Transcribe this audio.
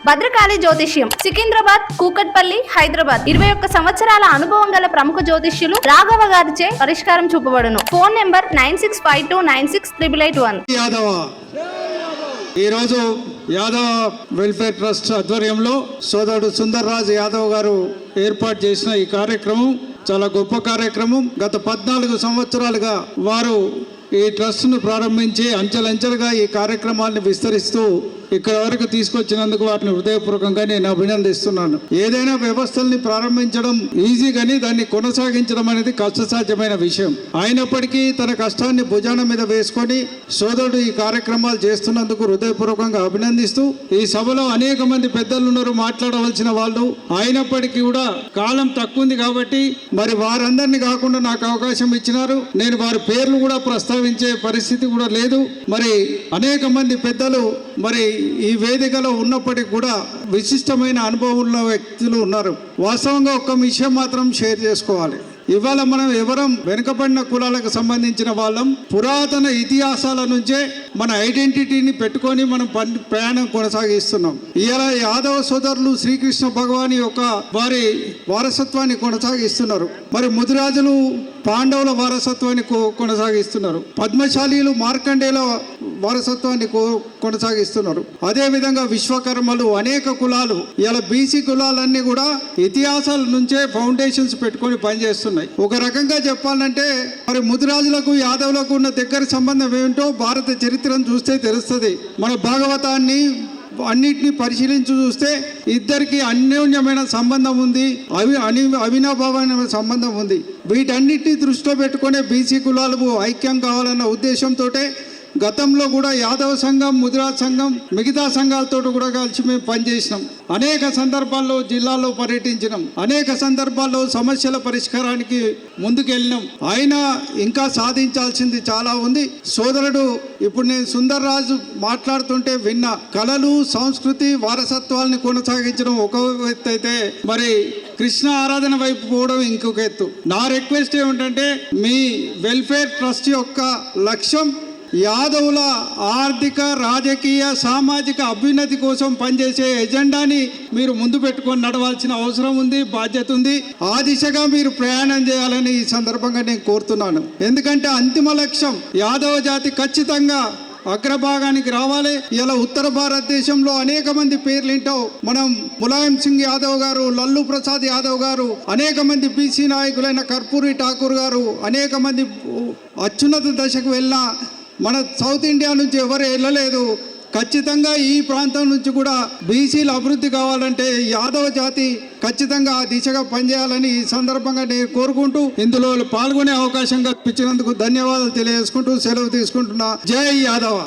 భద్రకాళి జ్యోతిష్యం సికింద్రాబాద్, కూకట్పల్లి, హైదరాబాద్. 21 సంవత్సరాల అనుభవం గల ప్రముఖ జ్యోతిష్యులు రాఘవ గారిచే పరిష్కారం చూపబడును. Phone number 9652968881. ఈరోజు యాదవ్ వెల్ఫేర్ ట్రస్ట్ ఆధ్వర్యంలో సోదరుడు సుందర్ రాజ్ యాదవ్ గారు ఏర్పాటు చేసిన ఈ కార్యక్రమం చాలా గొప్ప కార్యక్రమం. గత 14 సంవత్సరాలుగా వారు ఈ ట్రస్ట్ను ప్రారంభించి అంచెలంచెలుగా ఈ కార్యక్రమాన్ని విస్తరిస్తూ ఇక్కడ వరకు తీసుకొచ్చినందుకు వారిని హృదయపూర్వకంగా నేను అభినందిస్తున్నాను. ఏదైనా వ్యవస్థల్ని ప్రారంభించడం ఈజీ, కానీ దాన్ని కొనసాగించడం అనేది కష్టసాధ్యమైన విషయం. అయినప్పటికీ తన కష్టాన్ని భుజాన మీద వేసుకొని సోదరుడు ఈ కార్యక్రమాలు చేస్తున్నందుకు హృదయపూర్వకంగా అభినందిస్తూ, ఈ సభలో అనేక మంది పెద్దలు ఉన్నారు మాట్లాడవలసిన వాళ్ళు. అయినప్పటికీ కూడా కాలం తక్కువ ఉంది కాబట్టి మరి వారందరినీ కాకుండా నాకు అవకాశం ఇచ్చినారు. నేను వారి పేర్లు కూడా ప్రస్తావించే పరిస్థితి కూడా లేదు. మరి అనేక మంది పెద్దలు మరి ఈ వేదికలో ఉన్నప్పటికీ కూడా విశిష్టమైన అనుభవం ఉన్న వ్యక్తులు ఉన్నారు. వాస్తవంగా ఒక్క విషయం మాత్రం షేర్ చేసుకోవాలి. ఇవాళ మనం ఎవరం వెనుకబడిన కులాలకు సంబంధించిన వాళ్ళం. పురాతన ఇతిహాసాల నుంచే మన ఐడెంటిటీని పెట్టుకొని మనం ప్రయాణం కొనసాగిస్తున్నాం. ఇవాళ యాదవ సోదరులు శ్రీకృష్ణ భగవాన్ యొక్క వారి వారసత్వాన్ని కొనసాగిస్తున్నారు. మరి ముదిరాజులు పాండవుల వారసత్వాన్ని కొనసాగిస్తున్నారు. పద్మశాలీలు మార్కండేయుల వారసత్వాన్ని కొనసాగిస్తున్నారు. అదేవిధంగా విశ్వకర్మలు, అనేక కులాలు, ఇలా బీసీ కులాలన్నీ కూడా ఇతిహాసాల నుంచే ఫౌండేషన్స్ పెట్టుకొని పనిచేస్తున్నాయి. ఒక రకంగా చెప్పాలంటే మరి ముదిరాజులకు యాదవులకు ఉన్న దగ్గర సంబంధం ఏమిటో భారత చరిత్రను చూస్తే తెలుస్తుంది. మన భాగవతాన్ని అన్నిటిని పరిశీలించి చూస్తే ఇద్దరికి అన్యోన్యమైన సంబంధం ఉంది, అవినాభావమైన సంబంధం ఉంది. వీటన్నిటిని దృష్టిలో పెట్టుకునే బీసీ కులాలు ఐక్యం కావాలన్న ఉద్దేశంతో గతంలో కూడా యాదవ సంఘం, ముదిరాజ్ సంఘం, మిగతా సంఘాలతో కూడా కలిసి మేము పనిచేసినాం. అనేక సందర్భాల్లో జిల్లాలో పర్యటించినాం. అనేక సందర్భాల్లో సమస్యల పరిష్కారానికి ముందుకెళ్ళినాం. అయినా ఇంకా సాధించాల్సింది చాలా ఉంది. సోదరుడు ఇప్పుడు నేను సుందర్ రాజు మాట్లాడుతుంటే విన్నా. కళలు, సంస్కృతి, వారసత్వాలని కొనసాగించడం ఒక ఎత్తు అయితే మరి కృష్ణ ఆరాధన వైపు పోవడం ఇంకొక ఎత్తు. నా రిక్వెస్ట్ ఏమిటంటే మీ వెల్ఫేర్ ట్రస్ట్ యొక్క లక్ష్యం యాదవుల ఆర్థిక, రాజకీయ, సామాజిక అభ్యున్నతి కోసం పనిచేసే ఎజెండాని మీరు ముందు పెట్టుకొని నడవాల్సిన అవసరం ఉంది, బాధ్యత ఉంది. ఆ దిశగా మీరు ప్రయాణం చేయాలని ఈ సందర్భంగా నేను కోరుతున్నాను. ఎందుకంటే అంతిమ లక్ష్యం యాదవ జాతి ఖచ్చితంగా అగ్రభాగానికి రావాలి. ఇలా ఉత్తర భారతదేశంలో అనేక మంది పేర్లు వింటావు. మనం ములాయం సింగ్ యాదవ్ గారు, లల్లు ప్రసాద్ యాదవ్ గారు, అనేక మంది బీసీ నాయకులైన కర్పూరి ఠాకూర్ గారు, అనేక మంది అత్యున్నత దశకు వెళ్ళిన మన సౌత్ ఇండియా నుంచి ఎవరు వెళ్ళలేదు. ఖచ్చితంగా ఈ ప్రాంతం నుంచి కూడా బీసీలు అభివృద్ధి కావాలంటే యాదవ జాతి ఖచ్చితంగా ఆ దిశగా పనిచేయాలని ఈ సందర్భంగా నేను కోరుకుంటూ ఇందులో పాల్గొనే అవకాశం కల్పించినందుకు ధన్యవాదాలు తెలియజేసుకుంటూ సెలవు తీసుకుంటున్నా. జై యాదవ.